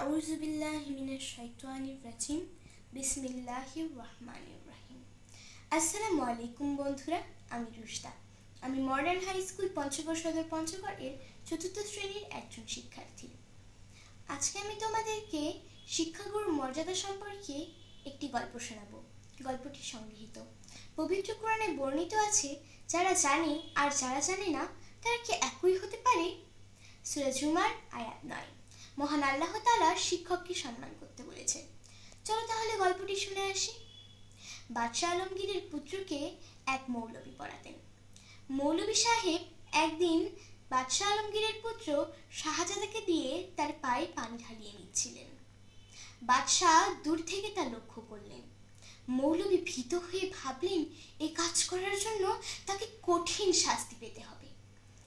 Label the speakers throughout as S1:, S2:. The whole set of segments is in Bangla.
S1: আউযুবিল্লাহি মিনাশ শাইতানির রাজিম। বিসমিল্লাহির রহমানির রহিম। আসসালামু আলাইকুম বন্ধুরা, আমি রুশদা। আমি মডার্ন হাই স্কুল পঞ্চগড় সদর পঞ্চগড় এর ৪র্থ শ্রেণীর একজন শিক্ষার্থী। আজকে আমি তোমাদেরকে শিক্ষাগুরুর মর্যাদা সম্পর্কে একটি গল্প শোনাবো। গল্পটি সংগৃহীত পবিত্র কোরআনে বর্ণিত আছে, যারা জানে আর যারা জানে না তারা কি একই হতে পারে? সূরা জুমার আয়াত ৯। মহান আল্লাহ তাআলা শিক্ষককে সম্মান করতে বলেছে। চলো তাহলে গল্পটি শুনে আসি। বাদশাহ আলমগীরের পুত্রকে এক মৌলবি পড়াতেন। মৌলবি সাহেব একদিন বাদশাহ আলমগীরের পুত্র শাহজাদাকে দিয়ে তার পায়ে পানি ঢালিয়ে নিচ্ছিলেন। বাদশাহ দূর থেকে তা লক্ষ্য করলেন। মৌলবি ভীত হয়ে ভাবলেন, এ কাজ করার জন্য তাকে কঠিন শাস্তি পেতে হবে,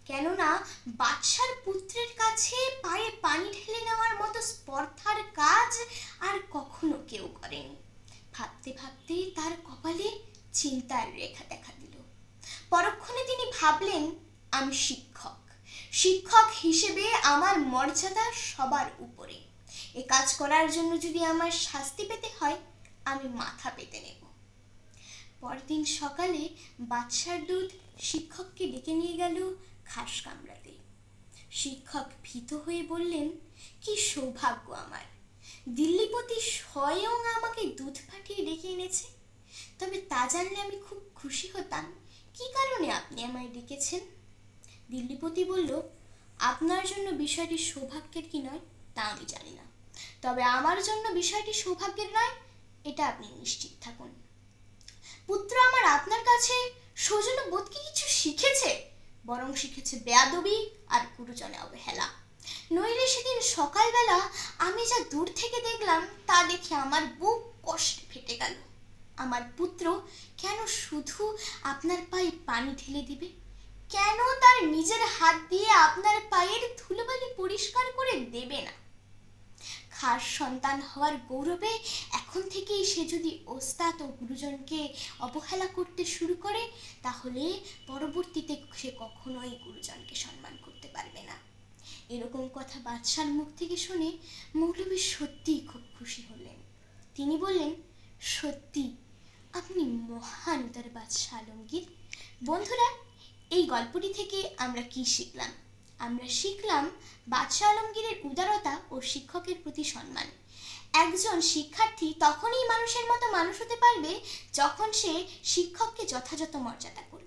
S1: কেননা বাদশার পুত্রের কাছে পায়ে পানি ঢেলে নেওয়ার মতো স্পর্ধার কাজ আর কখনো কেউ করেনি। ভাবতে ভাবতে তার কপালে চিন্তার রেখা দেখা দিল। পরক্ষণে তিনি ভাবলেন, আমি শিক্ষক হিসেবে আমার মর্যাদা সবার উপরে। এ কাজ করার জন্য যদি আমার শাস্তি পেতে হয়, আমি মাথা পেতে নেব। পরদিন সকালে বাদশার দূত শিক্ষককে ডেকে নিয়ে গেল ঘাস কামড়াতে। শিক্ষক ভীত হয়ে বললেন, কি সৌভাগ্য আমার, দিল্লিপতি স্বয়ং আমাকে দুধ পাঠিয়ে ডেকে এনেছে। তবে তা জানলে আমি খুব খুশি হতাম। কি কারণে আপনি আমায় ডেকেছেন? দিল্লিপতি বলল, আপনার জন্য বিষয়টি সৌভাগ্যের কি নয় তা আমি জানি না, তবে আমার জন্য বিষয়টি সৌভাগ্যের নয় এটা আপনি নিশ্চিত থাকুন। পুত্র আমার আপনার কাছে সৌজন্য বোধ কি কিছু শিখেছে? বরং শিখেছে বেয়াদবি আর গুরুজনে অবহেলা। নইলে সেদিন সকালবেলা আমি যা দূর থেকে দেখলাম তা দেখে আমার বুক কষ্টে ফেটে গেল। আমার পুত্র কেন শুধু আপনার পায়ে পানি ঢেলে দিবে? কেন তার নিজের হাত দিয়ে আপনার পায়ের ধুলোবালি পরিষ্কার করে দেবে না? খাস সন্তান হওয়ার গৌরবে এখন থেকেই সে যদি ওস্তাদ ও গুরুজনকে অবহেলা করতে শুরু করে, তাহলে পরবর্তীতে সে কখনোই গুরুজনকে সম্মান করতে পারবে না। এরকম কথা বাদশার মুখ থেকে শুনে মৌলবী সত্যিই খুব খুশি হলেন। তিনি বললেন, সত্যি আপনি মহান উদার বাদশাহ আলমগীর। বন্ধুরা, এই গল্পটি থেকে আমরা কি শিখলাম? আমরা শিখলাম বাদশাহ আলমগীরের উদারতা ও শিক্ষকের প্রতি সম্মান। একজন শিক্ষার্থী তখনই মানুষের মতো মানুষ হতে পারবে যখন সে শিক্ষককে যথাযথ মর্যাদা করবে।